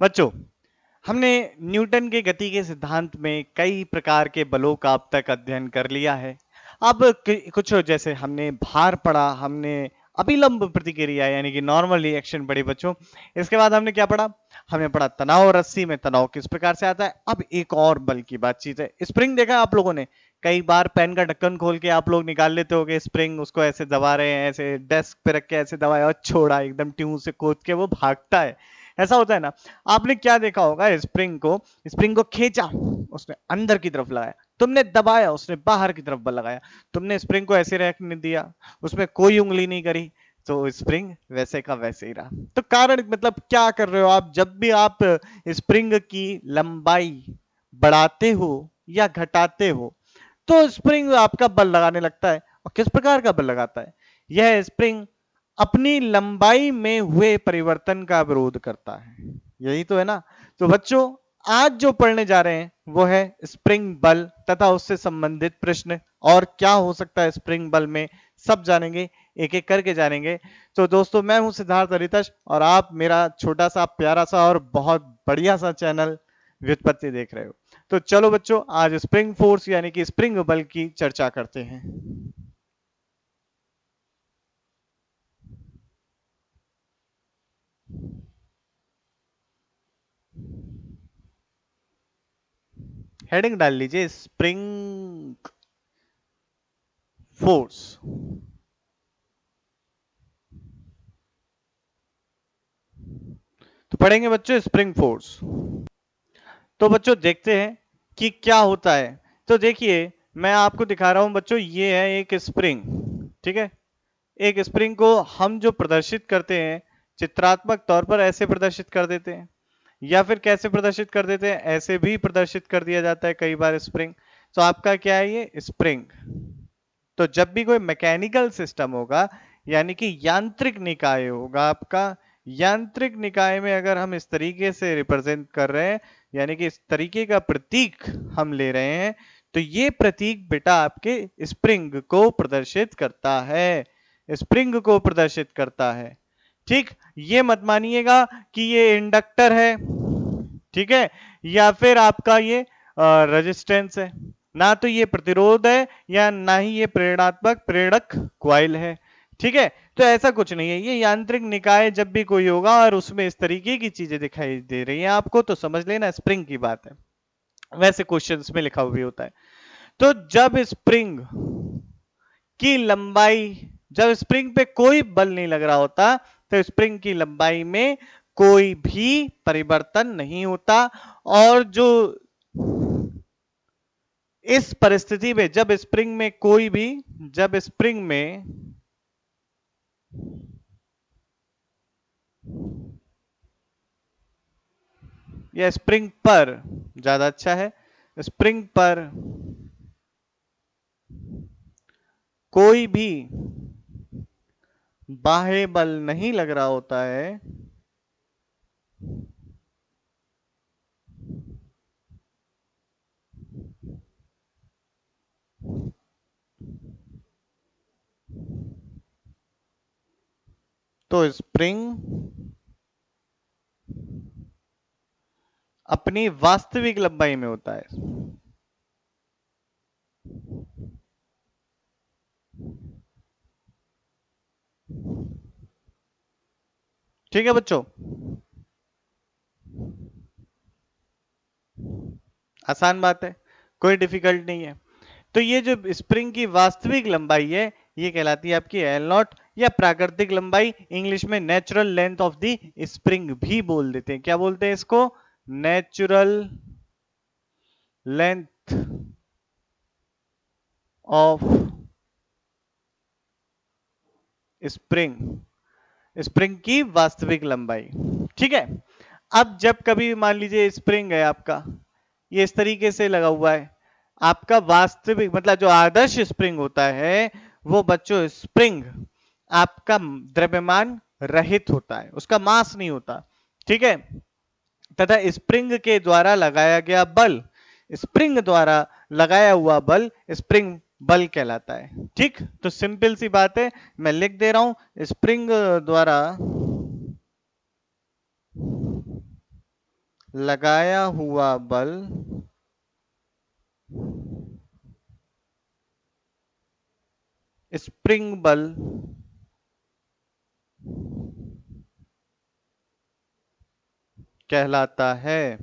बच्चों, हमने न्यूटन के गति के सिद्धांत में कई प्रकार के बलों का अब तक अध्ययन कर लिया है। अब कुछ जैसे हमने भार पढ़ा, हमने अभिलंब प्रतिक्रिया यानी कि नॉर्मल रिएक्शन पढ़ी बच्चों। इसके बाद हमने क्या पढ़ा? हमने पढ़ा तनाव, रस्सी में तनाव किस प्रकार से आता है। अब एक और बल की बातचीत है। स्प्रिंग देखा है आप लोगों ने? कई बार पेन का ढक्कन खोल के आप लोग निकाल लेते होगे स्प्रिंग, उसको ऐसे दबा रहे हैं, ऐसे डेस्क पे रख के ऐसे दबाया और छोड़ा, एकदम ट्यून से कूद के वो भागता है। ऐसा होता है ना? आपने क्या देखा होगा? स्प्रिंग को खींचा, उसने अंदर की तरफ लगाया, तुमने दबाया, उसने बाहर की तरफ बल लगाया। तुमने स्प्रिंग को ऐसे रखने दिया, उसमें कोई उंगली नहीं करी, तो स्प्रिंग वैसे का वैसे ही रहा। तो कारण मतलब क्या कर रहे हो आप? जब भी आप स्प्रिंग की लंबाई बढ़ाते हो या घटाते हो तो स्प्रिंग आपका बल लगाने लगता है। और किस प्रकार का बल लगाता है? यह स्प्रिंग अपनी लंबाई में हुए परिवर्तन का विरोध करता है। यही तो है ना? तो बच्चों, आज जो पढ़ने जा रहे हैं वो है स्प्रिंग बल तथा उससे संबंधित प्रश्न। और क्या हो सकता है स्प्रिंग बल में, सब जानेंगे, एक एक करके जानेंगे। तो दोस्तों, मैं हूं सिद्धार्थ हरितश और आप मेरा छोटा सा प्यारा सा और बहुत बढ़िया सा चैनल व्युत्पत्ति देख रहे हो। तो चलो बच्चों, आज स्प्रिंग फोर्स यानी कि स्प्रिंग बल की चर्चा करते हैं। हेडिंग डाल लीजिए, स्प्रिंग फोर्स। तो पढ़ेंगे बच्चों स्प्रिंग फोर्स। तो बच्चों देखते हैं कि क्या होता है। तो देखिए, मैं आपको दिखा रहा हूं बच्चों, ये है एक स्प्रिंग। ठीक है? एक स्प्रिंग को हम जो प्रदर्शित करते हैं चित्रात्मक तौर पर ऐसे प्रदर्शित कर देते हैं, या फिर कैसे प्रदर्शित कर देते हैं, ऐसे भी प्रदर्शित कर दिया जाता है कई बार स्प्रिंग। तो आपका क्या है? ये स्प्रिंग। तो जब भी कोई मैकेनिकल सिस्टम होगा यानी कि यांत्रिक निकाय होगा आपका, यांत्रिक निकाय में अगर हम इस तरीके से रिप्रेजेंट कर रहे हैं यानी कि इस तरीके का प्रतीक हम ले रहे हैं, तो ये प्रतीक बेटा आपके स्प्रिंग को प्रदर्शित करता है, स्प्रिंग को प्रदर्शित करता है। ठीक? ये मत मानिएगा कि ये इंडक्टर है, ठीक है, या फिर आपका ये रेजिस्टेंस है, ना तो ये प्रतिरोध है या ना ही ये प्रेरणात्मक प्रेरक क्वाइल है। ठीक है? तो ऐसा कुछ नहीं है। ये यांत्रिक निकाय जब भी कोई होगा और उसमें इस तरीके की चीजें दिखाई दे रही हैं आपको, तो समझ लेना स्प्रिंग की बात है। वैसे क्वेश्चंस में लिखा हुआ भी होता है। तो जब स्प्रिंग पे कोई बल नहीं लग रहा होता, तो स्प्रिंग की लंबाई में कोई भी परिवर्तन नहीं होता। और जो इस परिस्थिति में जब स्प्रिंग में या स्प्रिंग पर, ज्यादा अच्छा है, स्प्रिंग पर कोई भी बाह्य बल नहीं लग रहा होता है, तो स्प्रिंग अपनी वास्तविक लंबाई में होता है। ठीक है बच्चों? आसान बात है, कोई डिफिकल्ट नहीं है। तो ये जो स्प्रिंग की वास्तविक लंबाई है, ये कहलाती है आपकी एल नॉट, या प्राकृतिक लंबाई, इंग्लिश में natural length of the spring भी बोल देते हैं। क्या बोलते हैं इसको? Natural length of spring, spring की वास्तविक लंबाई। ठीक है? अब जब कभी मान लीजिए स्प्रिंग है आपका, ये इस तरीके से लगा हुआ है, आपका वास्तविक मतलब जो आदर्श स्प्रिंग होता है वो बच्चों स्प्रिंग आपका द्रव्यमान रहित होता है, उसका मास नहीं होता। ठीक है? तथा स्प्रिंग के द्वारा लगाया गया बल, स्प्रिंग द्वारा लगाया हुआ बल स्प्रिंग बल कहलाता है। ठीक? तो सिंपल सी बात है, मैं लिख दे रहा हूं, स्प्रिंग द्वारा लगाया हुआ बल स्प्रिंग बल कहलाता है।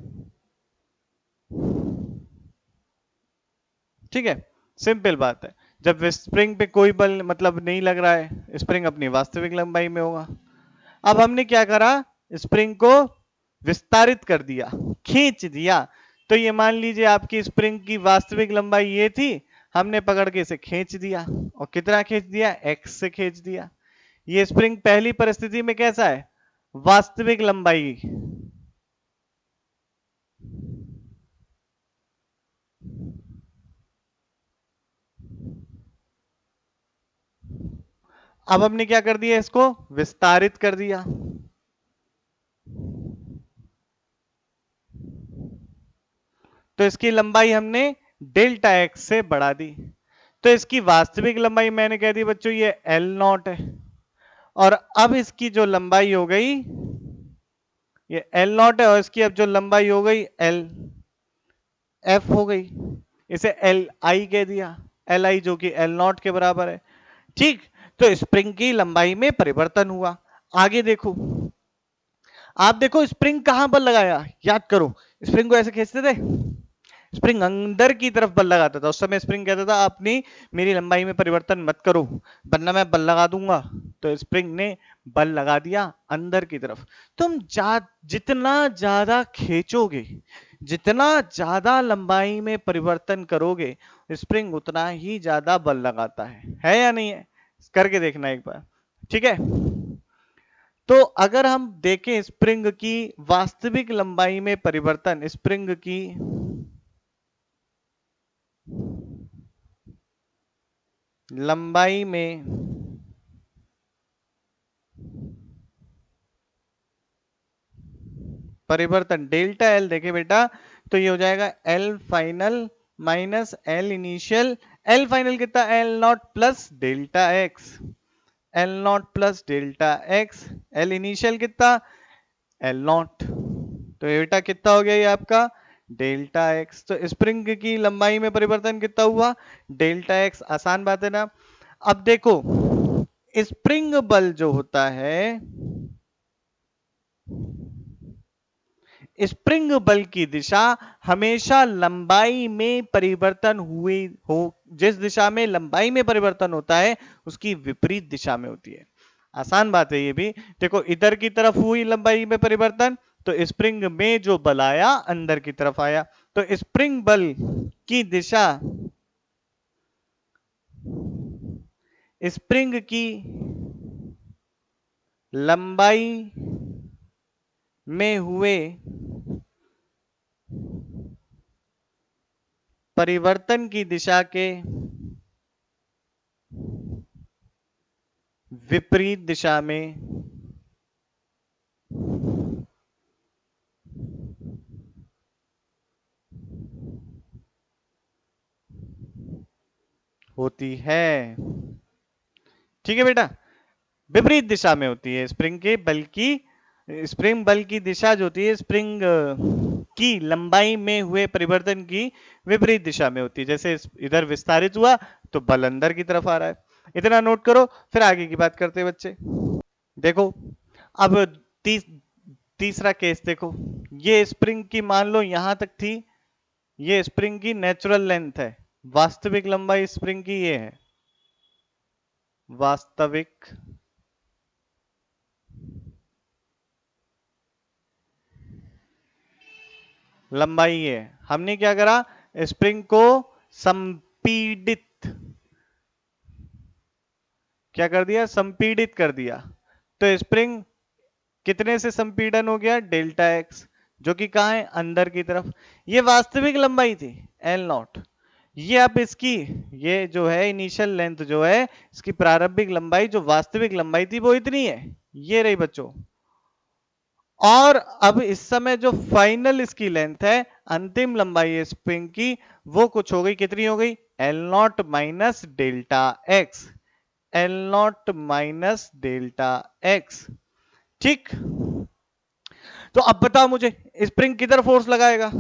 ठीक है, सिंपल बात है। जब स्प्रिंग पे कोई बल मतलब नहीं लग रहा है, स्प्रिंग अपनी वास्तविक लंबाई में होगा। अब हमने क्या करा, स्प्रिंग को विस्तारित कर दिया, खींच दिया। तो ये मान लीजिए आपकी स्प्रिंग की वास्तविक लंबाई ये थी, हमने पकड़ के इसे खींच दिया। और कितना खींच दिया, एक्स से खींच दिया। ये स्प्रिंग पहली परिस्थिति में कैसा है, वास्तविक लंबाई। अब हमने क्या कर दिया, इसको विस्तारित कर दिया। तो इसकी लंबाई हमने डेल्टा एक्स से बढ़ा दी। तो इसकी वास्तविक लंबाई मैंने कह दी बच्चों ये एल नॉट है। और अब इसकी जो लंबाई हो गई ये एल नॉट है, और इसकी अब जो लंबाई हो गई एल एफ हो गई। इसे एल आई कह दिया, एल आई जो कि एल नॉट के बराबर है। ठीक, तो स्प्रिंग की लंबाई में परिवर्तन हुआ। आगे देखो, आप देखो स्प्रिंग कहां पर लगाया, याद करो। स्प्रिंग को ऐसे खींचते थे, स्प्रिंग अंदर की तरफ बल लगाता था। उस समय स्प्रिंग कहता था अपनी मेरी लंबाई में परिवर्तन मत करो, वरना मैं बल लगा दूंगा। तो स्प्रिंग ने बल लगा दिया अंदर की तरफ। तुम जितना ज्यादा खींचोगे, जितना ज्यादा लंबाई में परिवर्तन करोगे, स्प्रिंग उतना ही ज्यादा बल लगाता है या नहीं है? करके देखना एक बार, ठीक है। तो अगर हम देखें स्प्रिंग की वास्तविक लंबाई में परिवर्तन, स्प्रिंग की लंबाई में परिवर्तन डेल्टा एल, देखे बेटा, तो ये हो जाएगा L final minus L initial. L final कितना, L naught plus delta X, L naught plus delta X. L initial कितना, एल नॉट। तो ये बेटा कितना हो गया ये आपका डेल्टा एक्स। तो स्प्रिंग की लंबाई में परिवर्तन कितना हुआ, डेल्टा एक्स। आसान बात है ना। अब देखो स्प्रिंग बल जो होता है, स्प्रिंग बल की दिशा हमेशा लंबाई में परिवर्तन हुए हो, जिस दिशा में लंबाई में परिवर्तन होता है उसकी विपरीत दिशा में होती है। आसान बात है ये भी। देखो इधर की तरफ हुई लंबाई में परिवर्तन, तो स्प्रिंग में जो बल आया अंदर की तरफ आया। तो स्प्रिंग बल की दिशा स्प्रिंग की लंबाई में हुए परिवर्तन की दिशा के विपरीत दिशा में होती है। ठीक है बेटा, विपरीत दिशा में होती है स्प्रिंग के बल की, स्प्रिंग बल की दिशा जो होती है स्प्रिंग की लंबाई में हुए परिवर्तन की विपरीत दिशा में होती है। जैसे इधर विस्तारित हुआ तो बल अंदर की तरफ आ रहा है। इतना नोट करो, फिर आगे की बात करते हैं बच्चे। देखो अब तीसरा केस देखो। ये स्प्रिंग की मान लो यहां तक थी, ये स्प्रिंग की नेचुरल लेंथ है। वास्तविक लंबाई स्प्रिंग की ये है, वास्तविक लंबाई ये है। हमने क्या करा, स्प्रिंग को संपीडित, क्या कर दिया, संपीडित कर दिया। तो स्प्रिंग कितने से संपीड़न हो गया, डेल्टा एक्स, जो कि कहां है, अंदर की तरफ। ये वास्तविक लंबाई थी एल नॉट। ये अब इसकी, ये जो है इनिशियल लेंथ जो है, इसकी प्रारंभिक लंबाई जो वास्तविक लंबाई थी वो इतनी है, ये रही बच्चों। और अब इस समय जो फाइनल इसकी लेंथ है, अंतिम लंबाई है स्प्रिंग की, वो कुछ हो गई, कितनी हो गई, L not minus delta X, L not minus delta x. ठीक, तो अब बताओ मुझे, स्प्रिंग किधर फोर्स लगाएगा?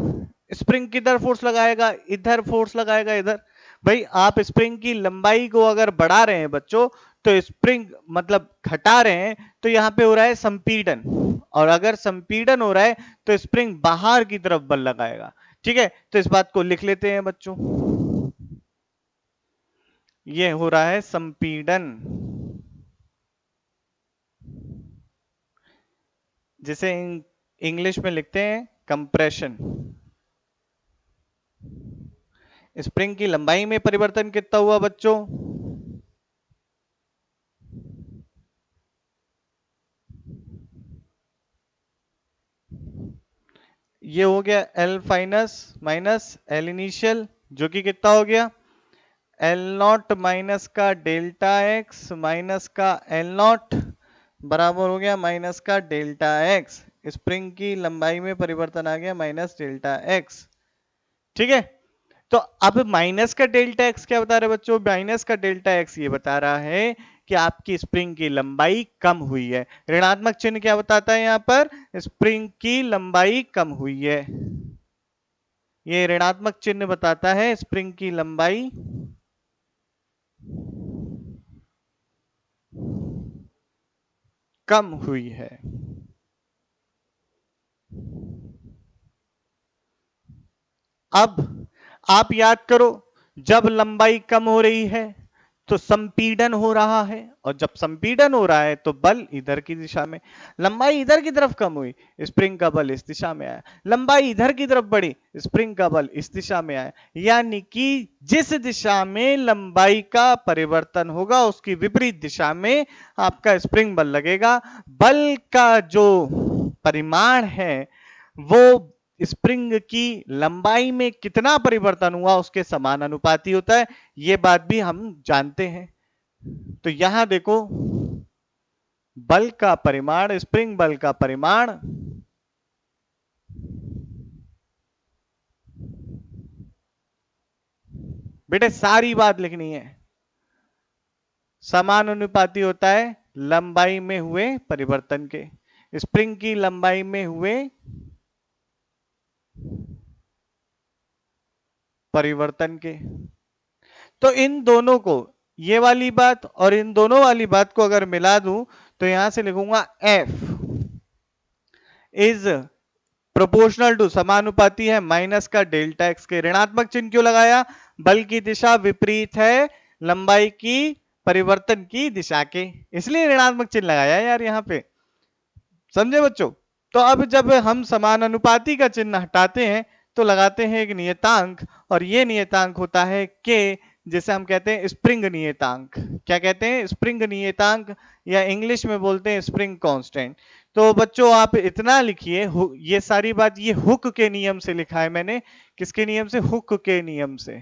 स्प्रिंग किधर फोर्स लगाएगा? इधर फोर्स लगाएगा, इधर। भाई आप स्प्रिंग की लंबाई को अगर बढ़ा रहे हैं बच्चों, तो स्प्रिंग मतलब घटा रहे हैं, तो यहां पे हो रहा है संपीड़न। और अगर संपीड़न हो रहा है तो स्प्रिंग बाहर की तरफ बल लगाएगा। ठीक है, तो इस बात को लिख लेते हैं बच्चों, ये हो रहा है संपीड़न, जिसे इंग्लिश में लिखते हैं कंप्रेशन। स्प्रिंग की लंबाई में परिवर्तन कितना हुआ बच्चों? ये हो गया L fineness minus L initial, जो कि कितना हो गया? एल नॉट माइनस का डेल्टा एक्स माइनस का एल नॉट बराबर हो गया माइनस का डेल्टा एक्स। स्प्रिंग की लंबाई में परिवर्तन आ गया माइनस डेल्टा एक्स। ठीक है, तो अब माइनस का डेल्टा एक्स क्या बता रहा है बच्चों? माइनस का डेल्टा एक्स ये बता रहा है कि आपकी स्प्रिंग की लंबाई कम हुई है। ऋणात्मक चिन्ह क्या बताता है यहां पर? स्प्रिंग की लंबाई कम हुई है। ये ऋणात्मक चिन्ह बताता है स्प्रिंग की लंबाई कम हुई है। अब आप याद करो, जब लंबाई कम हो रही है तो संपीड़न हो रहा है, और जब संपीड़न हो रहा है तो बल इधर की दिशा में। लंबाई इधर की तरफ कम हुई, स्प्रिंग का बल इस दिशा में आया। लंबाई इधर की तरफ बढ़ी, स्प्रिंग का बल इस दिशा में आया। यानी कि जिस दिशा में लंबाई का परिवर्तन होगा उसकी विपरीत दिशा में आपका स्प्रिंग बल लगेगा। बल का जो परिमाण है वो स्प्रिंग की लंबाई में कितना परिवर्तन हुआ उसके समानुपाती होता है। यह बात भी हम जानते हैं। तो यहां देखो, बल का परिमाण, स्प्रिंग बल का परिमाण बेटे सारी बात लिखनी है, समानुपाती होता है लंबाई में हुए परिवर्तन के। स्प्रिंग की लंबाई में हुए परिवर्तन के। तो इन दोनों को, ये वाली बात और इन दोनों वाली बात को अगर मिला दूं तो यहां से लिखूंगा F इज प्रोपोर्शनल टू, समानुपाती है माइनस का डेल्टा एक्स के। ऋणात्मक चिन्ह क्यों लगाया? बल की दिशा विपरीत है लंबाई की परिवर्तन की दिशा के, इसलिए ऋणात्मक चिन्ह लगाया यार यहां पे। समझे बच्चों? तो अब जब हम समानुपाती का चिन्ह हटाते हैं तो लगाते हैं एक नियतांक, और ये नियतांक होता है के, जिसे हम कहते हैं स्प्रिंग नियतांक। क्या कहते हैं? स्प्रिंग नियतांक, या इंग्लिश में बोलते हैं स्प्रिंग कांस्टेंट। तो बच्चों आप इतना लिखिए, ये सारी बात ये हुक के नियम से लिखा है मैंने। किसके नियम से? हुक के नियम से।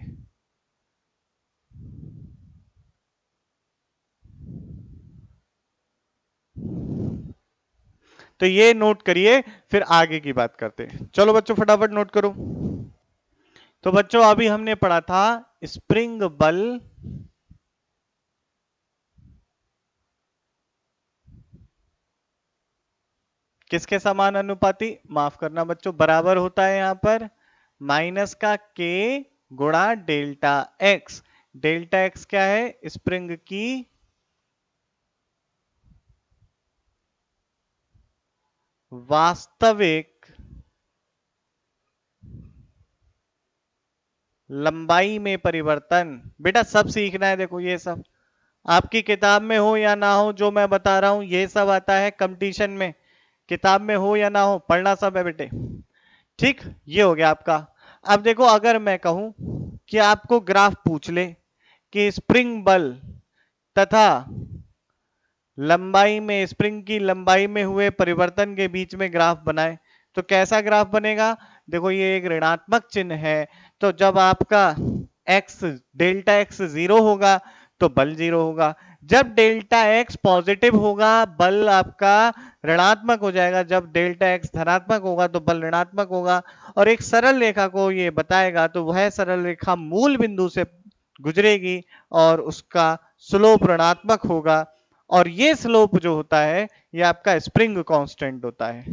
तो ये नोट करिए, फिर आगे की बात करते हैं। चलो बच्चों फटाफट नोट करो। तो बच्चों अभी हमने पढ़ा था स्प्रिंग बल किसके समानुपाती? माफ करना बच्चों, बराबर होता है यहां पर माइनस का के गुणा डेल्टा एक्स। डेल्टा एक्स क्या है? स्प्रिंग की वास्तविक लंबाई में परिवर्तन। बेटा सब सीखना है, देखो ये सब आपकी किताब में हो या ना हो, जो मैं बता रहा हूं ये सब आता है कंपटीशन में। किताब में हो या ना हो, पढ़ना सब है बेटे। ठीक, ये हो गया आपका। अब देखो, अगर मैं कहूं कि आपको ग्राफ पूछ ले कि स्प्रिंग बल तथा लंबाई में, स्प्रिंग की लंबाई में हुए परिवर्तन के बीच में ग्राफ बनाए, तो कैसा ग्राफ बनेगा? देखो ये एक ऋणात्मक चिन्ह है, तो जब आपका x, डेल्टा एक्स जीरो होगा तो बल जीरो होगा। जब डेल्टा एक्स पॉजिटिव होगा बल आपका ऋणात्मक हो जाएगा, जब डेल्टा एक्स धनात्मक होगा तो बल ऋणात्मक होगा। और एक सरल रेखा को ये बताएगा, तो वह सरल रेखा मूल बिंदु से गुजरेगी और उसका स्लोप ऋणात्मक होगा। और ये स्लोप जो होता है ये आपका स्प्रिंग कांस्टेंट होता है।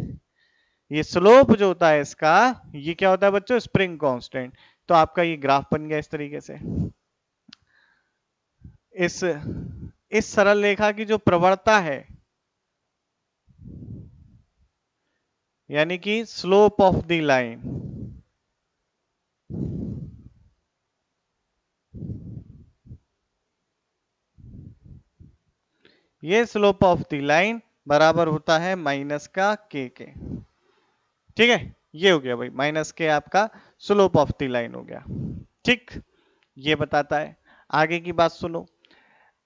ये स्लोप जो होता है इसका, ये क्या होता है बच्चों, स्प्रिंग कांस्टेंट। तो आपका ये ग्राफ बन गया इस तरीके से। इस सरल रेखा की जो प्रवणता है, यानी कि स्लोप ऑफ द लाइन, ये स्लोप ऑफ द लाइन बराबर होता है माइनस का के के। ठीक है, ये हो गया भाई माइनस के आपका स्लोप ऑफ द लाइन हो गया। ठीक, ये बताता है। आगे की बात सुनो।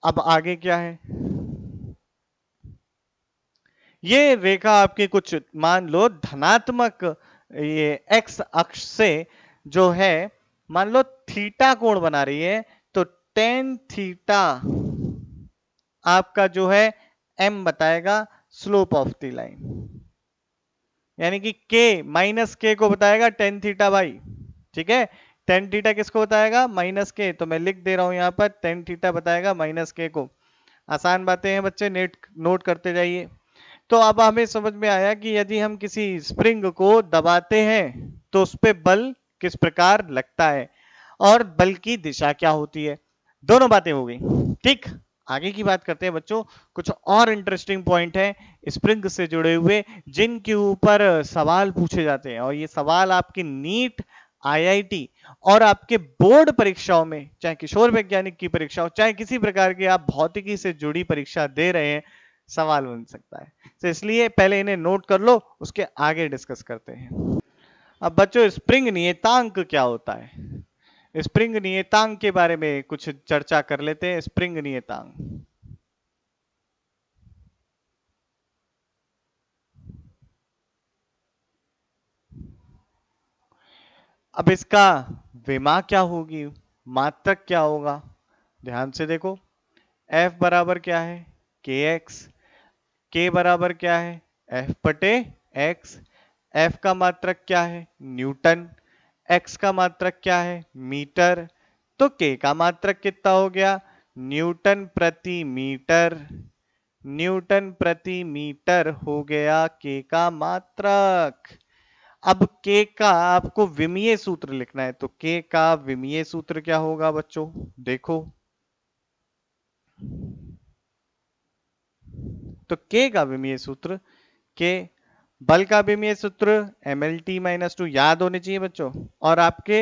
अब आगे क्या है, ये रेखा आपके कुछ मान लो धनात्मक ये एक्स अक्ष से जो है मान लो थीटा कोण बना रही है, तो टेन थीटा आपका जो है एम बताएगा स्लोप ऑफ द लाइन, यानी कि के माइनस के को बताएगा टेन थीटा भाई। ठीक है, टेन थीटा किसको बताएगा, माइनस के। तो मैं लिख दे रहा हूं यहां पर टेन थीटा बताएगा माइनस के को। आसान बातें हैं बच्चे, नोट करते जाइए। तो अब हमें समझ में आया कि यदि हम किसी स्प्रिंग को दबाते हैं तो उस पर बल किस प्रकार लगता है और बल की दिशा क्या होती है, दोनों बातें हो गई। ठीक, आगे की बात करते हैं बच्चों। कुछ और इंटरेस्टिंग पॉइंट है स्प्रिंग से जुड़े हुए जिनके ऊपर सवाल पूछे जाते हैं, और ये सवाल आपकी नीट, आईआईटी और आपके बोर्ड परीक्षाओं में, चाहे किशोर वैज्ञानिक की परीक्षा हो, चाहे किसी प्रकार की आप भौतिकी से जुड़ी परीक्षा दे रहे हैं, सवाल बन सकता है। तो इसलिए पहले इन्हें नोट कर लो, उसके आगे डिस्कस करते हैं। अब बच्चों स्प्रिंग नियतांक क्या होता है, स्प्रिंग नियतांक के बारे में कुछ चर्चा कर लेते हैं। स्प्रिंग नियतांक, अब इसका विमा क्या होगी, मात्रक क्या होगा, ध्यान से देखो। F बराबर क्या है, के एक्स। के बराबर क्या है, F बटे एक्स। F का मात्रक क्या है, न्यूटन। X का मात्रक क्या है, मीटर। तो K का मात्रक कितना हो गया, न्यूटन प्रति मीटर। न्यूटन प्रति मीटर हो गया K का मात्रक। अब K का आपको विमीय सूत्र लिखना है, तो K का विमीय सूत्र क्या होगा बच्चों, देखो। तो K का विमीय सूत्र, K बल का विमीय सूत्र mlt माइनस टू, याद होने चाहिए बच्चों। और आपके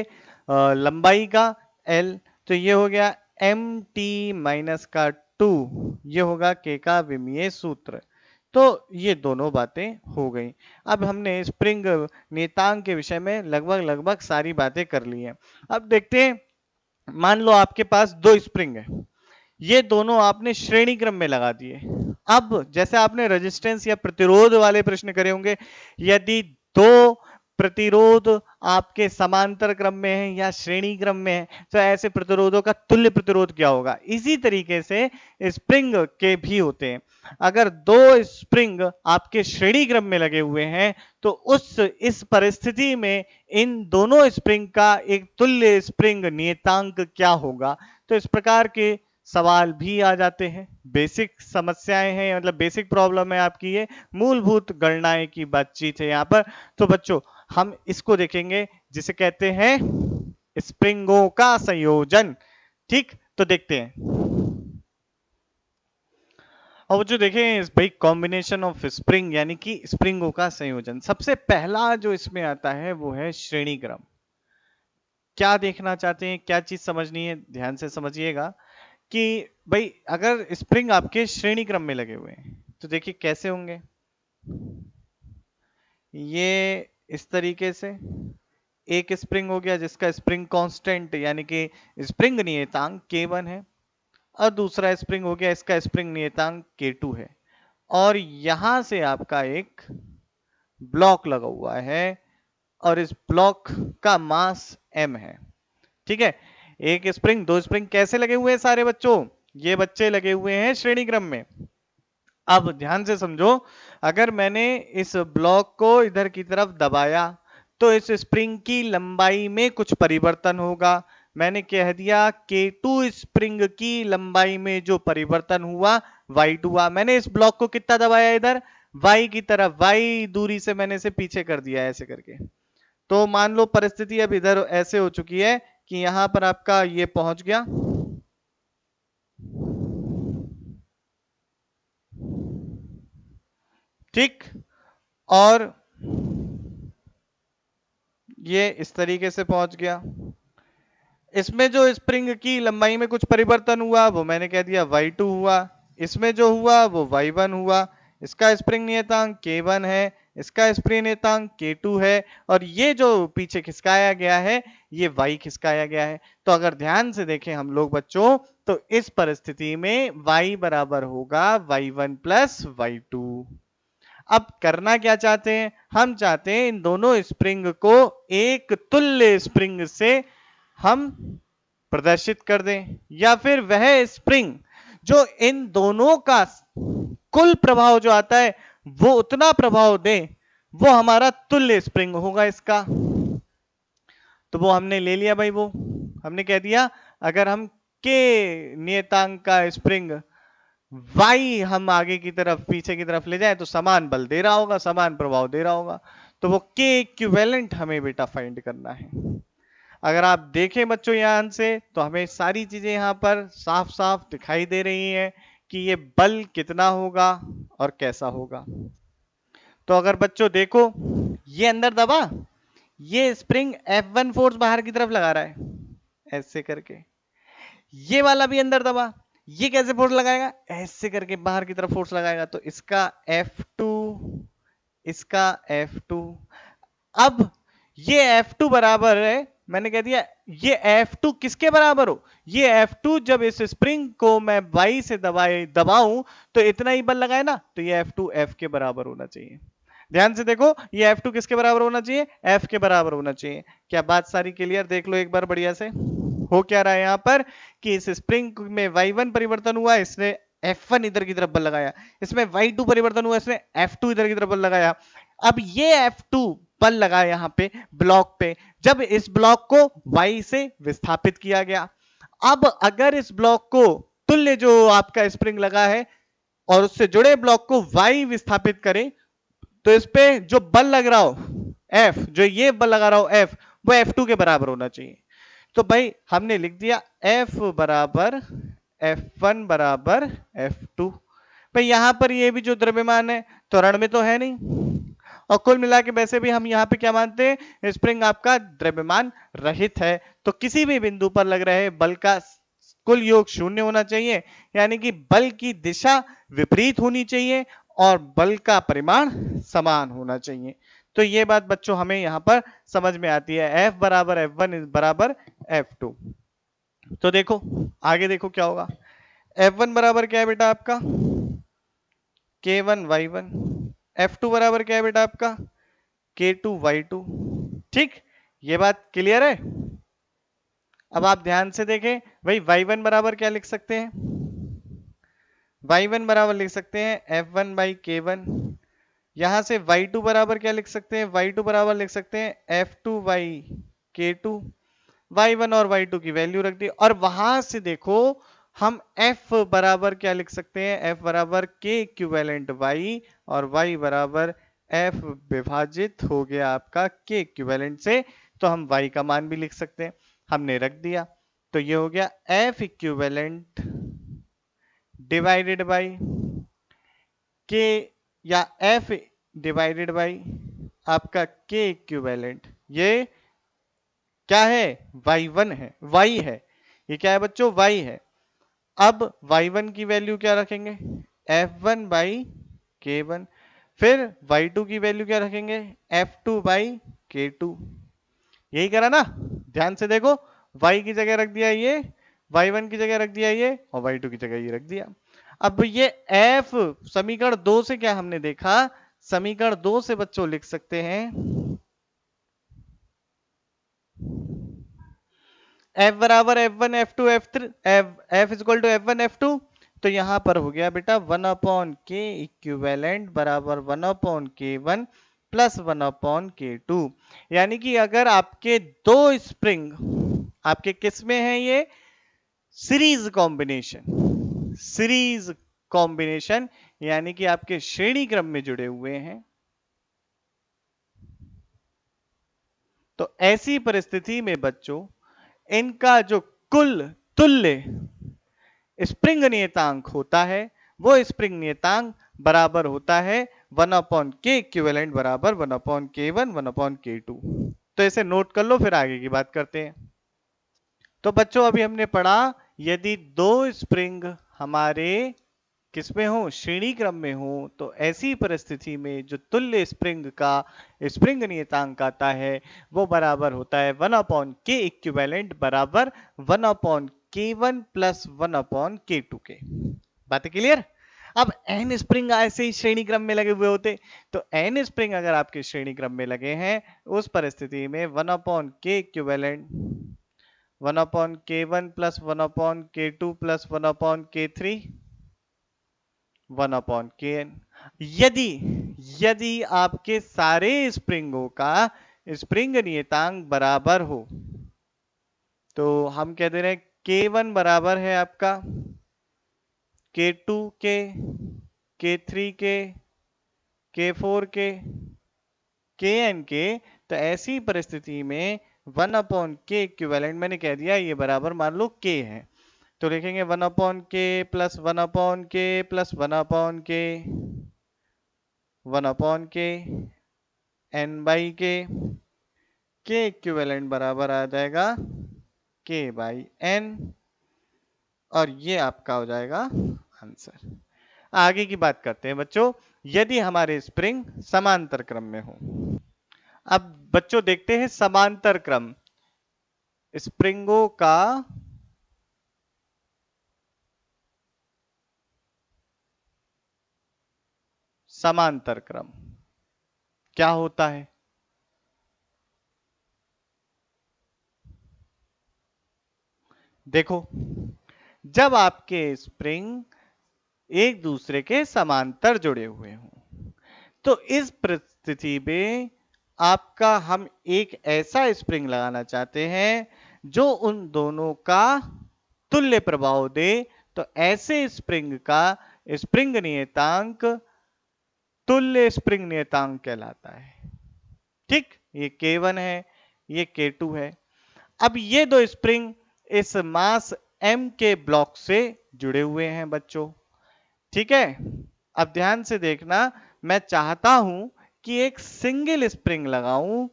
लंबाई का L, तो ये हो गया mt माइनस का 2, ये होगा K का विमीय सूत्र। तो ये दोनों बातें हो गई। अब हमने स्प्रिंग नियतांक के विषय में लगभग लगभग सारी बातें कर ली हैं। अब देखते हैं, मान लो आपके पास दो स्प्रिंग है, ये दोनों आपने श्रेणी क्रम में लगा दिए। अब जैसे आपने रेजिस्टेंस या प्रतिरोध वाले प्रश्न करे होंगे, यदि दो प्रतिरोध आपके समांतर क्रम में है या श्रेणी क्रम में है, तो ऐसे प्रतिरोधों का तुल्य प्रतिरोध क्या होगा। इसी तरीके से स्प्रिंग के भी होते हैं। अगर दो स्प्रिंग आपके श्रेणी क्रम में लगे हुए हैं, तो इस परिस्थिति में इन दोनों स्प्रिंग का एक तुल्य स्प्रिंग नियतांक क्या होगा। तो इस प्रकार के सवाल भी आ जाते हैं। बेसिक समस्याएं हैं, मतलब बेसिक प्रॉब्लम है आपकी, ये मूलभूत गणनाएं की बातचीत है यहाँ पर। तो बच्चों हम इसको देखेंगे जिसे कहते हैं स्प्रिंगों का संयोजन। ठीक, तो देखते हैं। और जो देखें भाई, कॉम्बिनेशन ऑफ स्प्रिंग यानी कि स्प्रिंगों का संयोजन, सबसे पहला जो इसमें आता है वो है श्रेणी क्रम। क्या देखना चाहते हैं, क्या चीज समझनी है, ध्यान से समझिएगा कि भाई अगर स्प्रिंग आपके श्रेणी क्रम में लगे हुए हैं तो देखिए कैसे होंगे। ये इस तरीके से एक स्प्रिंग हो गया जिसका स्प्रिंग कांस्टेंट यानी कि स्प्रिंग नियतांक K1 है, और दूसरा स्प्रिंग हो गया इसका स्प्रिंग नियतांक K2 है, और यहां से आपका एक ब्लॉक लगा हुआ है और इस ब्लॉक का मास m है। ठीक है, एक स्प्रिंग, दो स्प्रिंग कैसे लगे हुए हैं सारे बच्चों, ये बच्चे लगे हुए हैं श्रेणी क्रम में। अब ध्यान से समझो, अगर मैंने इस ब्लॉक को इधर की तरफ दबाया तो इस स्प्रिंग की लंबाई में कुछ परिवर्तन होगा। मैंने कह दिया K2 स्प्रिंग की लंबाई में जो परिवर्तन हुआ y2 हुआ। मैंने इस ब्लॉक को कितना दबाया, इधर y की तरफ, y दूरी से मैंने इसे पीछे कर दिया ऐसे करके। तो मान लो परिस्थिति अब इधर ऐसे हो चुकी है कि यहां पर आपका ये पहुंच गया, ठीक, और ये इस तरीके से पहुंच गया। इसमें जो स्प्रिंग की लंबाई में कुछ परिवर्तन हुआ वो मैंने कह दिया y2 हुआ, इसमें जो हुआ वो y1 हुआ। इसका स्प्रिंग नियतांक k1 है, इसका स्प्रिंग नियतांक k2 है, और ये जो पीछे खिसकाया गया है ये y खिसकाया गया है। तो अगर ध्यान से देखें हम लोग बच्चों, तो इस परिस्थिति में y बराबर होगा y1 प्लस y2। अब करना क्या चाहते हैं, हम चाहते हैं इन दोनों स्प्रिंग को एक तुल्य स्प्रिंग से हम प्रदर्शित कर दें, या फिर वह स्प्रिंग जो इन दोनों का कुल प्रभाव जो आता है वो उतना प्रभाव दे, वो हमारा तुल्य स्प्रिंग होगा इसका। तो वो हमने ले लिया भाई, वो हमने कह दिया अगर हम के नियतांक का स्प्रिंग y हम आगे की तरफ पीछे की तरफ ले जाए तो समान बल दे रहा होगा, समान प्रभाव दे रहा होगा। तो वो k इक्विवेलेंट हमें बेटा फाइंड करना है। अगर आप देखें बच्चों यहां से, तो हमें सारी चीजें यहां पर साफ साफ दिखाई दे रही हैं कि ये बल कितना होगा और कैसा होगा। तो अगर बच्चों देखो, ये अंदर दबा, ये स्प्रिंग F1 फोर्स बाहर की तरफ लगा रहा है ऐसे करके, ये वाला भी अंदर दबा, ये कैसे फोर्स लगाएगा, ऐसे करके बाहर की तरफ फोर्स लगाएगा। तो इसका F2, इसका F2। अब ये F2 बराबर है, मैंने कह दिया ये F2 किसके बराबर हो, ये F2 जब इस स्प्रिंग को मैं y से दबाऊं तो इतना ही बल लगाए ना, तो ये F2 F के बराबर होना चाहिए। ध्यान से देखो, ये F2 किसके बराबर होना चाहिए, F के बराबर होना चाहिए। क्या बात सारी क्लियर, देख लो एक बार बढ़िया से। हो क्या रहा है यहां पर कि इस स्प्रिंग में y1 परिवर्तन हुआ, इसने F1 इधर की तरफ बल लगाया, इसमें y2 परिवर्तन हुआ, इसने F2 इधर की तरफ बल लगाया। अब ये F2 बल लगा यहाँ पे ब्लॉक पे, जब इस ब्लॉक को y से विस्थापित किया गया। अब अगर इस ब्लॉक को तुल्य जो आपका स्प्रिंग लगा है और उससे जुड़े ब्लॉक को y विस्थापित करें, तो इस पे जो बल लग रहा हो F, जो ये बल लगा रहा हो F, वो F2 के बराबर होना चाहिए। तो भाई हमने लिख दिया F बराबर F1 बराबर F2। भाई यहां पर ये भी जो द्रव्यमान है त्वरण में तो है नहीं, और कुल मिला के वैसे भी हम यहाँ पे क्या मानते हैं, स्प्रिंग आपका द्रव्यमान रहित है। तो किसी भी बिंदु पर लग रहे बल का कुल योग शून्य होना चाहिए, यानी कि बल की दिशा विपरीत होनी चाहिए और बल का परिमाण समान होना चाहिए। तो ये बात बच्चों हमें यहाँ पर समझ में आती है, F बराबर F1 बराबर F2। तो देखो आगे देखो क्या होगा, F1 बराबर क्या है बेटा आपका K1 Y1, F2 बराबर क्या है बेटा आपका K2 Y2। ठीक, ये बात क्लियर है। अब आप ध्यान से देखें भाई, y1 बराबर क्या लिख सकते हैं, y1 बराबर लिख सकते हैं F1 बाई K1। यहां से y2 बराबर क्या लिख सकते हैं, y2 बराबर लिख सकते हैं F2 बाई K2। y1 और y2 की वैल्यू रख दी, और वहां से देखो हम F बराबर क्या लिख सकते हैं, F बराबर K इक्विवेलेंट y, और y बराबर F विभाजित हो गया आपका K इक्विवेलेंट से, तो हम y का मान भी लिख सकते हैं, हमने रख दिया। तो ये हो गया F equivalent divided by K, या F डिवाइडेड बाई आपका K इक्विवेलेंट, ये क्या है y1 है, y है, ये क्या है बच्चों y है। अब y1 की वैल्यू क्या रखेंगे, F1 बाई K1, फिर y2 की वैल्यू क्या रखेंगे, F2 बाई K2। यही करा ना, ध्यान से देखो, y की जगह रख दिया ये, y1 की जगह रख दिया ये, और y2 की जगह ये रख दिया। अब ये F समीकरण 2 से क्या हमने देखा, समीकरण 2 से बच्चों लिख सकते हैं F बराबर F1 F2 F3 F is equal to F1 F2। तो यहां पर हो गया बेटा 1/k इक्विवेलेंट बराबर 1/k1 प्लस 1/k2। यानी कि अगर आपके दो स्प्रिंग आपके किस में है, ये सीरीज कॉम्बिनेशन, सीरीज कॉम्बिनेशन, यानी कि आपके श्रेणी क्रम में जुड़े हुए हैं। तो ऐसी परिस्थिति में बच्चों इनका जो कुल तुल्य स्प्रिंग नियतांक होता है वो स्प्रिंग नियतांक बराबर होता है 1/k इक्विवेलेंट बराबर 1/k1 1/k2। तो इसे नोट कर लो, फिर आगे की बात करते हैं। तो बच्चों अभी हमने पढ़ा यदि दो स्प्रिंग हमारे किसमें हो, श्रेणी क्रम में हो, तो ऐसी परिस्थिति में जो तुल्य स्प्रिंग का स्प्रिंग नियतांक आता है वो बराबर होता है 1/k इक्विवेलेंट बराबर 1/k1 प्लस 1/k2 के। बात क्लियर? अब n स्प्रिंग ऐसे ही श्रेणी क्रम में लगे हुए होते, तो n स्प्रिंग अगर आपके श्रेणी क्रम में लगे हैं उस परिस्थिति में 1/k equivalent 1/k1 plus 1/k2 plus 1/k3 1/kn। यदि यदि आपके सारे स्प्रिंगों का स्प्रिंग नियतांक बराबर हो तो हम कह दे रहे हैं k1 बराबर है आपका k2 के, k3 के, k4 के, kn के। तो ऐसी परिस्थिति में 1/k इक्विवेलेंट मैंने कह दिया ये बराबर मान लो k है, तो लिखेंगे 1/k plus 1/k plus 1/k 1/k n by k equivalent बराबर आ जाएगा k बाई n, और ये आपका हो जाएगा आंसर। आगे की बात करते हैं बच्चों, यदि हमारे स्प्रिंग समांतर क्रम में हो। अब बच्चों देखते हैं समांतर क्रम स्प्रिंगों का समांतर क्रम क्या होता है। देखो जब आपके स्प्रिंग एक दूसरे के समांतर जुड़े हुए हों तो इस परिस्थिति में आपका हम एक ऐसा स्प्रिंग लगाना चाहते हैं जो उन दोनों का तुल्य प्रभाव दे, तो ऐसे स्प्रिंग का स्प्रिंग नियतांक तुल्य स्प्रिंग नियतांक कहलाता है। ठीक, ये k1 है, ये k2 है। अब ये दो स्प्रिंग इस मास m के ब्लॉक से जुड़े हुए हैं बच्चों। ठीक है, अब ध्यान से देखना, मैं चाहता हूं कि एक सिंगल स्प्रिंग लगाऊं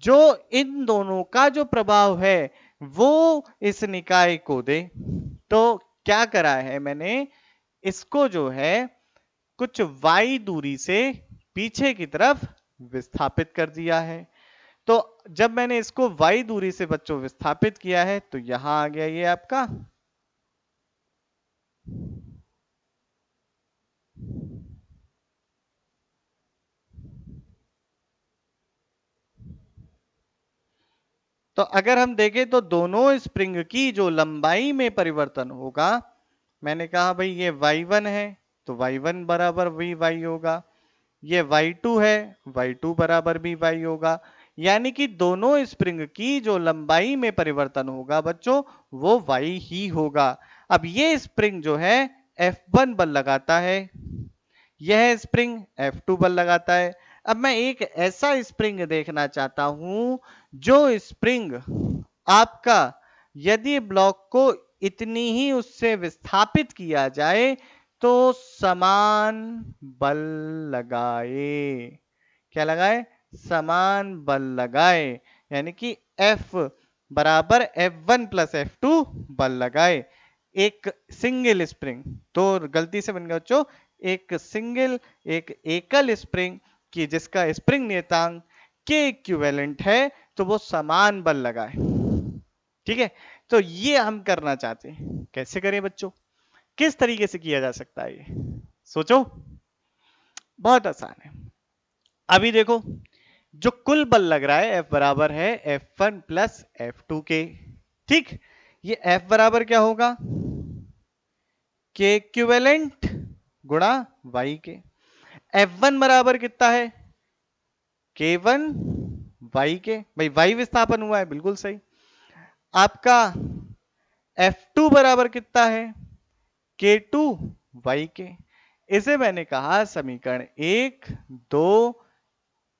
जो इन दोनों का जो प्रभाव है वो इस निकाय को दे। तो क्या करा है मैंने, इसको जो है कुछ y दूरी से पीछे की तरफ विस्थापित कर दिया है। तो जब मैंने इसको y दूरी से बच्चों विस्थापित किया है तो यहां आ गया ये आपका तो अगर हम देखें तो दोनों स्प्रिंग की जो लंबाई में परिवर्तन होगा, मैंने कहा भाई ये y1 है तो y1 बराबर vy होगा, ये y2 है y2 बराबर भी y होगा, यानी कि दोनों स्प्रिंग की जो लंबाई में परिवर्तन होगा बच्चों वो y ही होगा। अब ये स्प्रिंग जो है F1 बल लगाता है, यह स्प्रिंग F2 बल लगाता है। अब मैं एक ऐसा स्प्रिंग देखना चाहता हूं जो स्प्रिंग आपका यदि ब्लॉक को इतनी ही उससे विस्थापित किया जाए तो समान बल लगाए। क्या लगाए? समान बल लगाए, यानी कि F बराबर F1 प्लस F2 बल लगाए। एक सिंगल स्प्रिंग, तो गलती से बन गया बच्चों एक सिंगल एक एकल स्प्रिंग की जिसका स्प्रिंग नियतांक के इक्विवेलेंट है तो वो समान बल लगाए। ठीक है, तो ये हम करना चाहते हैं। कैसे करें बच्चों, किस तरीके से किया जा सकता है ये सोचो। बहुत आसान है। अभी देखो जो कुल बल लग रहा है F बराबर है F1 प्लस F2 के। ठीक, ये F बराबर क्या होगा, के इक्विवेलेंट गुणा y के। F1 बराबर कितना है, k1 y के, भाई y विस्थापन हुआ है बिल्कुल सही। आपका F2 बराबर कितना है, k2 y के। इसे मैंने कहा समीकरण 1, 2,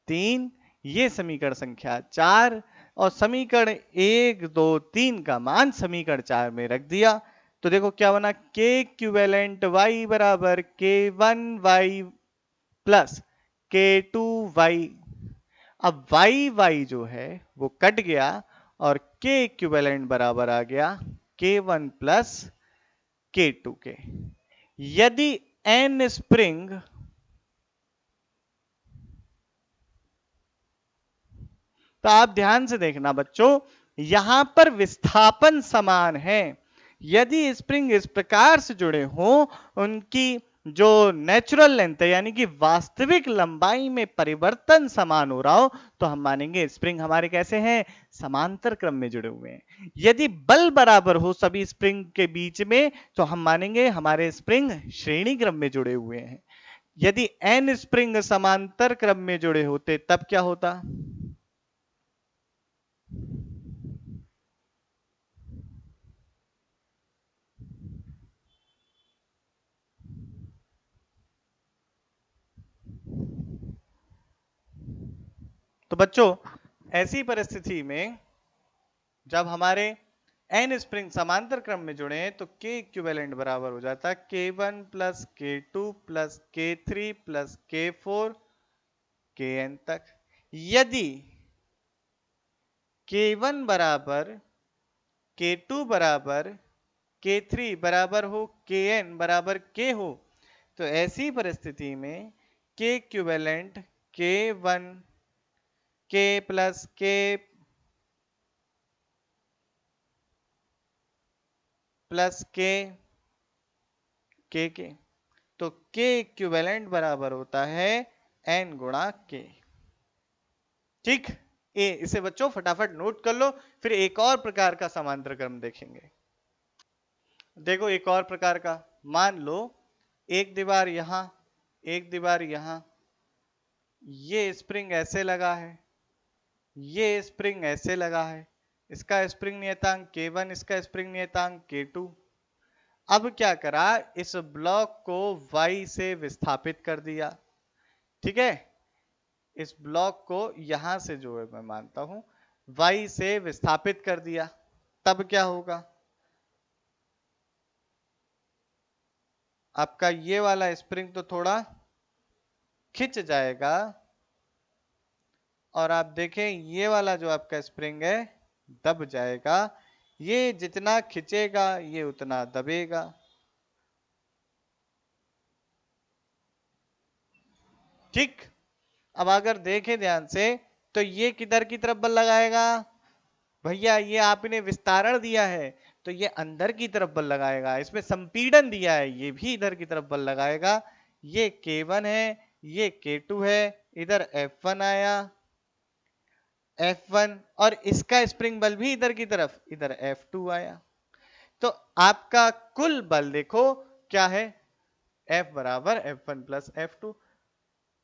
3, ये समीकरण संख्या 4, और समीकरण 1, 2, 3 का मान समीकरण 4 में रख दिया। तो देखो क्या बना, के इक्विवेलेंट y बराबर k1y प्लस k2y। अब y जो है वो कट गया और k इक्विवेलेंट बराबर आ गया k1 प्लस k2 के। यदि n स्प्रिंग, तो आप ध्यान से देखना बच्चों, यहां पर विस्थापन समान है। यदि स्प्रिंग इस प्रकार से जुड़े हों, उनकी जो नेचुरल लेंथ है यानी कि वास्तविक लंबाई में परिवर्तन समान हो रहा हो, तो हम मानेंगे स्प्रिंग हमारे कैसे हैं, समांतर क्रम में जुड़े हुए हैं। यदि बल बराबर हो सभी स्प्रिंग के बीच में, तो हम मानेंगे हमारे स्प्रिंग श्रेणी क्रम में जुड़े हुए हैं। यदि n स्प्रिंग समांतर क्रम में जुड़े होते तब क्या होता। तो बच्चों, ऐसी परिस्थिति में जब हमारे n स्प्रिंग समांतर क्रम में जुड़े हैं, तो k इक्विवेलेंट बराबर हो जाता है k1 plus k2 plus k3 plus k4 kn तक। यदि k1 बराबर k2 बराबर k3 बराबर हो kn बराबर k हो, तो ऐसी परिस्थिति में k equivalent k1 k plus k plus के, तो k इक्विवेलेंट बराबर होता है n गुणा k। ठीक, इसे बच्चों फटाफट नोट कर लो, फिर एक और प्रकार का समांतर क्रम देखेंगे। देखो एक और प्रकार का, मान लो एक दीवार यहां, एक दीवार यहां, ये स्प्रिंग ऐसे लगा है, ये स्प्रिंग ऐसे लगा है, इसका स्प्रिंग नियतांक k1, इसका स्प्रिंग नियतांक k2। अब क्या करा, इस ब्लॉक को y से विस्थापित कर दिया। ठीक है, इस ब्लॉक को यहां से जो है मैं मानता हूं y से विस्थापित कर दिया। तब क्या होगा, आपका ये वाला स्प्रिंग तो थोड़ा खिंच जाएगा, और आप देखें ये वाला जो आपका स्प्रिंग है दब जाएगा। ये जितना खिंचेगा ये उतना दबेगा। ठीक, अब अगर देखें ध्यान से, तो ये किधर की तरफ बल लगाएगा, भैया ये आपने विस्तारण दिया है तो ये अंदर की तरफ बल लगाएगा। इसमें संपीड़न दिया है, ये भी इधर की तरफ बल लगाएगा। ये K1 है, ये K2 है, इधर F1 आया, F1, और इसका स्प्रिंग बल भी इधर की तरफ, इधर F2 आया। तो आपका कुल बल देखो क्या है, F बराबर F1 प्लस F2।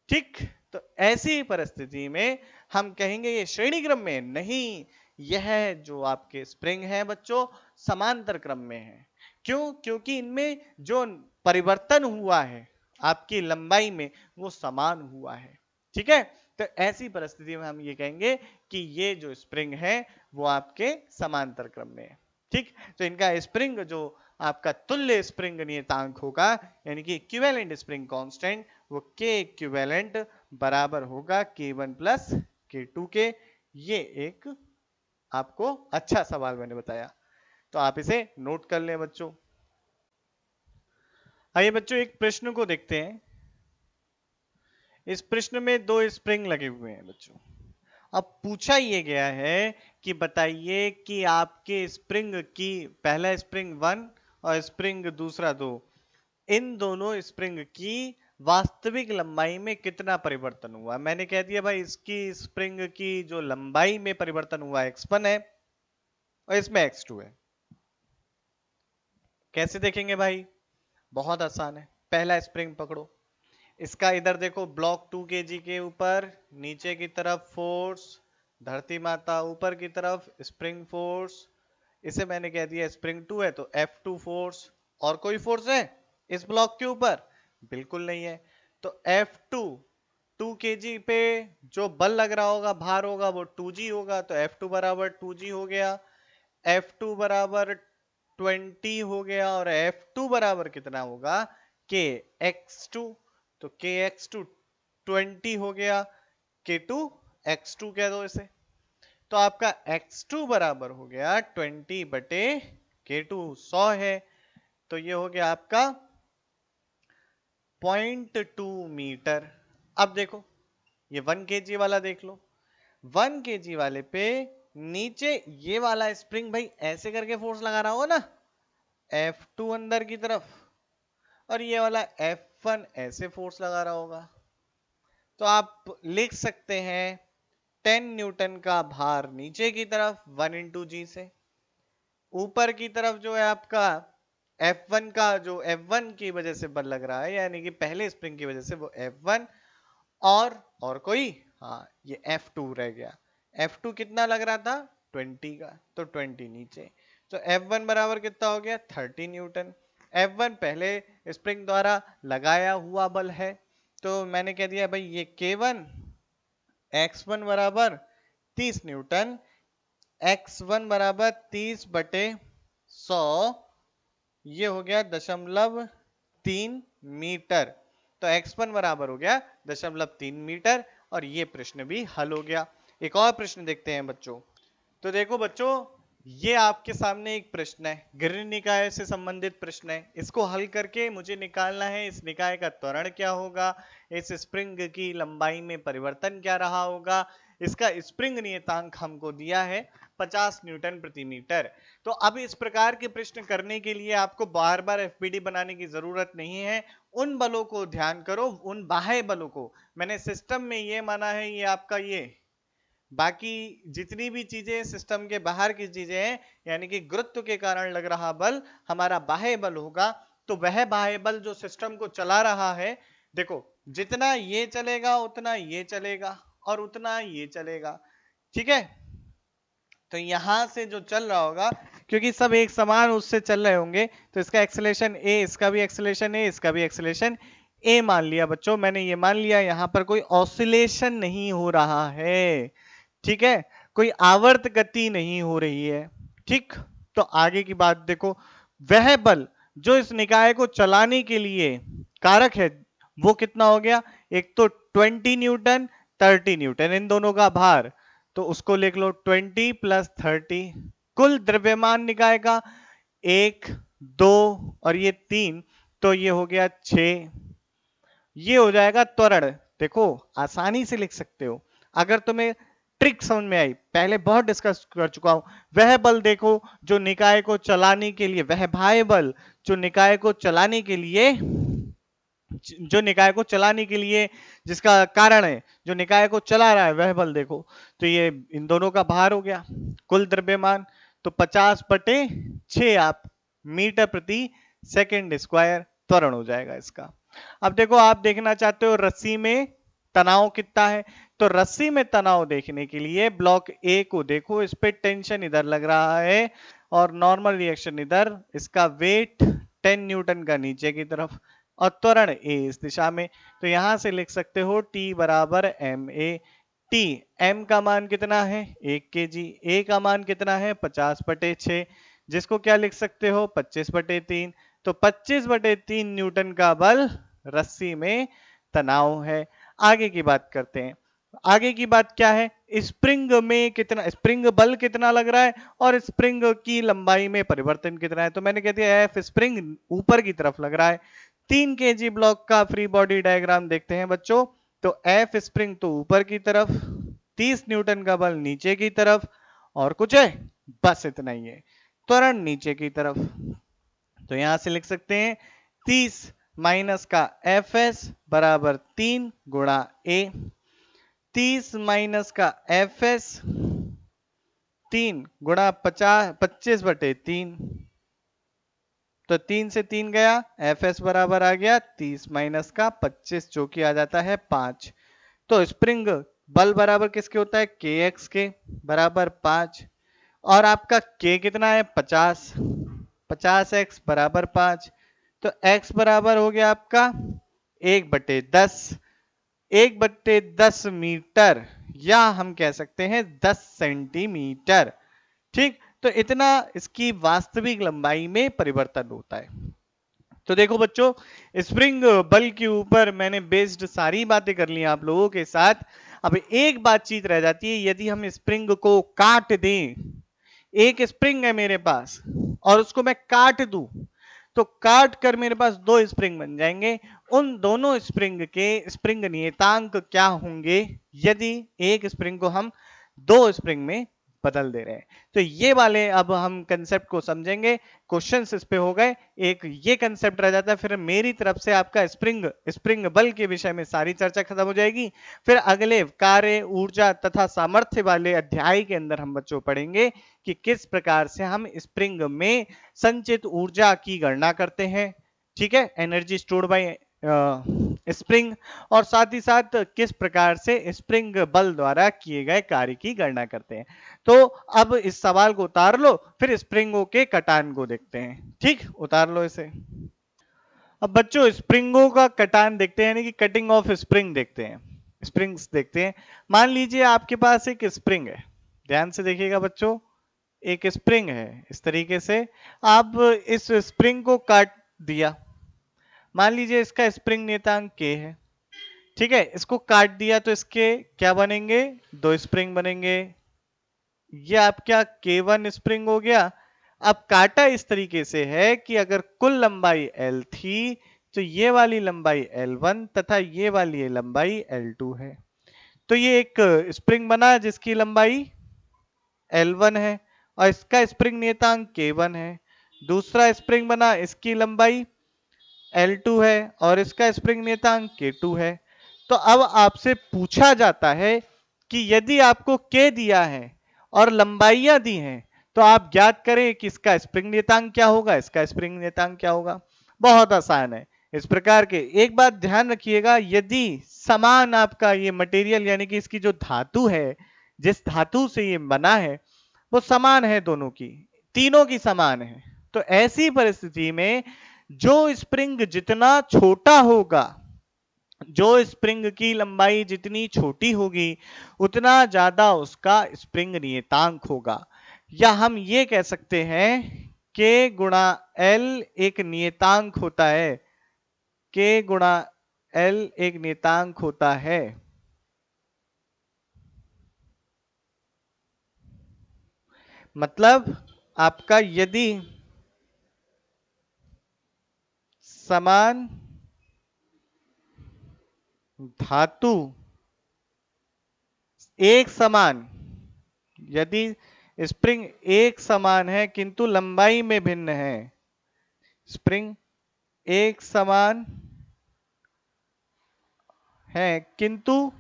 ठीक, तो ऐसी परिस्थिति में हम कहेंगे ये श्रेणी क्रम में नहीं, यह जो आपके स्प्रिंग है बच्चों समांतर क्रम में है। क्यों, क्योंकि इनमें जो परिवर्तन हुआ है आपकी लंबाई में वो समान हुआ है। ठीक है, तो ऐसी परिस्थिति में हम ये कहेंगे कि ये जो स्प्रिंग है वो आपके समांतर क्रम में है। ठीक, तो इनका स्प्रिंग जो आपका तुल्य स्प्रिंग नियतांक होगा, यानी कि इक्विवेलेंट स्प्रिंग कांस्टेंट, वो के इक्विवेलेंट बराबर होगा k1 प्लस k2 के। ये एक आपको अच्छा सवाल मैंने बताया, तो आप इसे नोट कर लें बच्चों। आइए बच्चों एक प्रश्न को देखते हैं। इस प्रश्न में दो स्प्रिंग लगे हुए हैं बच्चों। अब पूछा ये गया है कि बताइए कि आपके स्प्रिंग की पहला स्प्रिंग 1 और स्प्रिंग दूसरा 2, इन दोनों स्प्रिंग की वास्तविक लंबाई में कितना परिवर्तन हुआ। मैंने कह दिया भाई इसकी स्प्रिंग की जो लंबाई में परिवर्तन हुआ x1 है और इसमें x2 है। कैसे देखेंगे भाई, बहुत आसान है। पहला स्प्रिंग पकड़ो, इसका इधर देखो ब्लॉक 2 kg के ऊपर नीचे की तरफ फोर्स, धरती माता ऊपर की तरफ स्प्रिंग फोर्स, इसे मैंने कह दिया स्प्रिंग 2 है तो F2 फोर्स। और कोई फोर्स है इस ब्लॉक के ऊपर, बिल्कुल नहीं है। तो F2 2 kg पे जो बल लग रहा होगा, भार होगा, वो 2g होगा, तो F2 बराबर 2g हो गया। F2 बराबर 20 हो गया और F2 बराबर कितना होगा, kx2, तो kx2 20 हो गया, k2 x2 कह दो इसे। तो आपका x2 बराबर हो गया 20 बटे k2, 100 है। तो ये हो गया आपका 0.2 मीटर। अब देखो ये 1 kg वाला देख लो, 1 kg वाले पे नीचे ये वाला स्प्रिंग भाई ऐसे करके फोर्स लगा रहा होगा ना, F2 अंदर की तरफ, और ये वाला F1 ऐसे फोर्स लगा रहा होगा। तो आप लिख सकते हैं 10 न्यूटन का भार नीचे की तरफ 1 इंटू जी से, ऊपर की तरफ जो है आपका F1 का, जो F1 की वजह से बल लग रहा है, यानी कि पहले स्प्रिंग की वजह से, वो F1, और कोई, हाँ ये F2 रह गया। F2 कितना लग रहा था, 20 का, तो 20 नीचे। तो F1 बराबर कितना हो गया, 30 न्यूटन। F1 पहले स्प्रिंग द्वारा लगाया हुआ बल है, तो मैंने कह दिया भाई ये K1, X1 बराबर 30 न्यूटन, X1 बराबर 30 बटे 100, ये हो गया 0.3 मीटर। तो x1 बराबर हो गया 0.3 मीटर, और ये प्रश्न भी हल हो गया। एक और प्रश्न देखते हैं बच्चों। तो देखो बच्चों, ये आपके सामने एक प्रश्न है, गृह निकाय से संबंधित प्रश्न है। इसको हल करके मुझे निकालना है इस निकाय का त्वरण क्या होगा, इस स्प्रिंग की लंबाई में परिवर्तन क्या रहा होगा। इसका स्प्रिंग नियतांक हमको दिया है 50 न्यूटन प्रति मीटर। तो अब इस प्रकार के प्रश्न करने के लिए आपको बार बार एफबीडी बनाने की जरूरत नहीं है। उन बलों को ध्यान करो, उन बाह्य बलों को। मैंने सिस्टम में ये माना है, ये आपका ये, बाकी जितनी भी चीजें सिस्टम के बाहर की चीजें हैं, यानी कि गुरुत्व के कारण लग रहा बल हमारा बाह्य बल होगा। तो वह बाह्य बल जो सिस्टम को चला रहा है, देखो जितना ये चलेगा उतना ये चलेगा और उतना ये चलेगा, ठीक है। तो यहां से जो चल रहा होगा, क्योंकि सब एक समान उससे चल रहे होंगे, तो इसका एक्सेलेरेशन ए, इसका भी एक्सेलेरेशन ए, इसका भी एक्सेलेरेशन ए मान लिया बच्चों। मैंने ये मान लिया, यहां पर कोई ऑसिलेशन नहीं हो रहा है, ठीक है, कोई आवर्त गति नहीं हो रही है, ठीक। तो आगे की बात देखो, वह बल जो इस निकाय को चलाने के लिए कारक है, वो कितना हो गया, एक तो 20 न्यूटन, 30 न्यूटन, इन दोनों का भार, तो उसको लिख लो 20 प्लस 30। कुल द्रव्यमान निकाय का 1, 2 और ये 3, तो ये हो गया 6। ये हो जाएगा त्वरण। देखो आसानी से लिख सकते हो अगर तुम्हें ट्रिक समझ में आई, पहले बहुत डिस्कस कर चुका हूं। वह बल देखो जो निकाय को चलाने के लिए, वह बाह्य बल जो निकाय को चलाने के लिए, जो निकाय को चलाने के लिए जिसका कारण है, जो निकाय को चला रहा है, वह बल देखो। तो ये इन दोनों का भार हो गया, कुल द्रव्यमान, तो 50 बटे 6 आप मीटर प्रति सेकंड स्क्वायर त्वरण हो जाएगा इसका। अब देखो आप देखना चाहते हो रस्सी में तनाव कितना है, तो रस्सी में तनाव देखने के लिए ब्लॉक ए को देखो, इस पे टेंशन इधर लग रहा है और नॉर्मल रिएक्शन इधर, इसका वेट 10 न्यूटन का नीचे की तरफ और त्वरण ए इस दिशा में। तो यहां से लिख सकते हो T बराबर एम ए। टी, एम का मान कितना है 1 kg, ए का मान कितना है 50 बटे 6, जिसको क्या लिख सकते हो 25 बटे 3। तो 25 बटे 3 न्यूटन का बल रस्सी में तनाव है। आगे की बात करते हैं। आगे की बात क्या है, स्प्रिंग में कितना, स्प्रिंग बल कितना लग रहा है और स्प्रिंग की लंबाई में परिवर्तन कितना है। तो मैंने कह दिया एफ स्प्रिंग ऊपर की तरफ लग रहा है। 3 kg ब्लॉक का फ्री बॉडी डायग्राम देखते हैं बच्चों। तो एफ स्प्रिंग तो ऊपर की तरफ, 30 न्यूटन का बल नीचे की तरफ, और कुछ है, बस इतना ही है, त्वरण नीचे की तरफ। तो यहां से लिख सकते हैं 30 माइनस का एफ एस बराबर 3 गुणा ए, 30 माइनस का एफ एस 3 गुणा 25 बटे 3, तो 3 से 3 गया, एफ एस बराबर आ गया 30 माइनस का 25, जो कि आ जाता है 5। तो स्प्रिंग बल बराबर किसके होता है, के एक्स के बराबर 5, और आपका के कितना है 50 एक्स बराबर 5। तो एक्स बराबर हो गया आपका 1/10, 1/10 मीटर, या हम कह सकते हैं 10 सेंटीमीटर। ठीक, तो इतना इसकी वास्तविक लंबाई में परिवर्तन होता है। तो देखो बच्चों, स्प्रिंग बल के ऊपर मैंने बेस्ड सारी बातें कर ली आप लोगों के साथ। अब एक बातचीत रह जाती है, यदि हम स्प्रिंग को काट दें, एक स्प्रिंग है मेरे पास और उसको मैं काट दूं, तो काट कर मेरे पास दो स्प्रिंग बन जाएंगे। उन दोनों स्प्रिंग के स्प्रिंग नियतांक क्या होंगे यदि एक स्प्रिंग को हम दो स्प्रिंग में बदल दे रहे हैं? तो ये वाले अब हम कंसेप्ट को समझेंगे, क्वेश्चंस इस पे हो गए। एक ये कंसेप्ट रह जाता है, फिर मेरी तरफ से आपका स्प्रिंग बल के विषय में सारी चर्चा खत्म हो जाएगी। फिर अगले कार्य, ऊर्जा तथा सामर्थ्य वाले अध्याय के अंदर हम बच्चों पढ़ेंगे कि किस प्रकार से हम स्प्रिंग में संचित ऊर्जा की गणना करते हैं। ठीक है, एनर्जी स्टोर्ड बाय स्प्रिंग, और साथ ही साथ किस प्रकार से स्प्रिंग बल द्वारा किए गए कार्य की गणना करते हैं। तो अब इस सवाल को उतार लो, फिर स्प्रिंगों के कटान को देखते हैं। ठीक, उतार लो इसे। अब बच्चों स्प्रिंगों का कटान देखते हैं, यानी कि कटिंग ऑफ स्प्रिंग देखते हैं, स्प्रिंग्स देखते हैं। मान लीजिए आपके पास एक स्प्रिंग है, ध्यान से देखिएगा बच्चों, एक स्प्रिंग है इस तरीके से। आप इस स्प्रिंग को काट दिया, मान लीजिए इसका स्प्रिंग नियतांक K है। ठीक है, इसको काट दिया तो इसके क्या बनेंगे? दो स्प्रिंग बनेंगे। ये आपका K1 स्प्रिंग हो गया। अब काटा इस तरीके से है कि अगर कुल लंबाई L थी तो ये वाली लंबाई L1 तथा ये वाली लंबाई L2 है। तो ये एक स्प्रिंग बना जिसकी लंबाई L1 है और इसका स्प्रिंग नियतांक K1 है। दूसरा स्प्रिंग बना, इसकी लंबाई L2 है और इसका स्प्रिंग नियतांक K2 है। तो अब आपसे पूछा जाता है कि यदि आपको K दिया है और लंबाइयां दी हैं तो आप ज्ञात करें कि इसका स्प्रिंग नियतांक क्या होगा, इसका स्प्रिंग नियतांक क्या होगा। बहुत आसान है इस प्रकार के। एक बात ध्यान रखिएगा, यदि समान आपका ये मटेरियल यानी कि इसकी जो धातु है, जिस धातु से ये बना है वो समान है, दोनों की, तीनों की समान है, तो ऐसी परिस्थिति में जो स्प्रिंग जितना छोटा होगा, जो स्प्रिंग की लंबाई जितनी छोटी होगी उतना ज्यादा उसका स्प्रिंग नियतांक होगा। या हम ये कह सकते हैं K गुणा L एक नियतांक होता है, K गुणा L एक नियतांक होता है। मतलब आपका यदि समान धातु एक समान, यदि स्प्रिंग एक समान है किंतु लंबाई में भिन्न है, स्प्रिंग एक समान है किंतु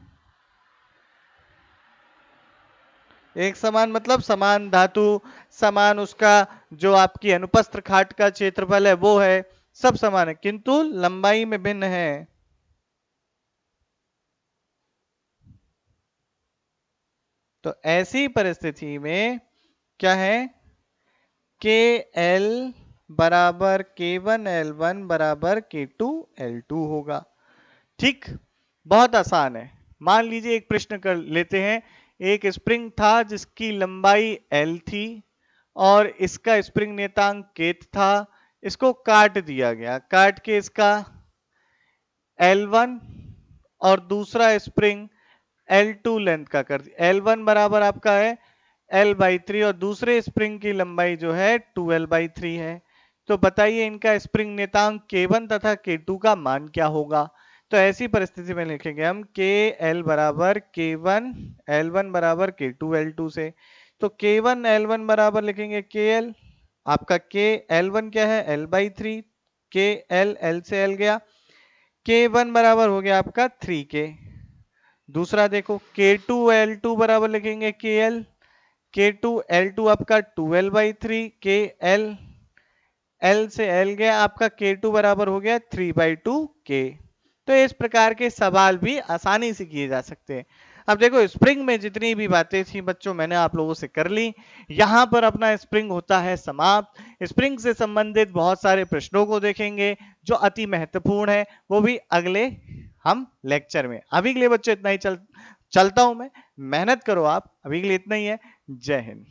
एक समान मतलब समान धातु, समान उसका जो आपकी अनुप्रस्थ काट का क्षेत्रफल है वो है, सब समान है किंतु लंबाई में भिन्न है, तो ऐसी परिस्थिति में क्या है? के एल बराबर K1 L1 बराबर K2 L2 होगा। ठीक, बहुत आसान है। मान लीजिए एक प्रश्न कर लेते हैं। एक स्प्रिंग था जिसकी लंबाई L थी और इसका स्प्रिंग नियतांक K था। इसको काट दिया गया, काट के इसका L1 और दूसरा स्प्रिंग L2 लेंथ का कर दिया। L1 बराबर आपका है L/3 और दूसरे स्प्रिंग की लंबाई जो है 2L/3 है। तो बताइए इनका स्प्रिंग नियतांक K1 तथा K2 का मान क्या होगा? तो ऐसी परिस्थिति में लिखेंगे हम KL बराबर K1 L1 बराबर K2 L2 से। तो K1 L1 बराबर लिखेंगे KL, आपका K L1 क्या है L/3, KL L से L गया, K1 बराबर हो गया आपका 3K। दूसरा देखो K2 L2 बराबर लिखेंगे KL, K2 L2 आपका 2L/3, KL L से L गया, आपका K2 बराबर हो गया 3/2K। तो इस प्रकार के सवाल भी आसानी से किए जा सकते हैं। अब देखो स्प्रिंग में जितनी भी बातें थी बच्चों मैंने आप लोगों से कर ली। यहां पर अपना स्प्रिंग होता है समाप्त। स्प्रिंग से संबंधित बहुत सारे प्रश्नों को देखेंगे जो अति महत्वपूर्ण है, वो भी अगले हम लेक्चर में। अभी के लिए बच्चों इतना ही चलता हूं मैं। मेहनत करो आप। अभी के लिए इतना ही है। जय हिंद।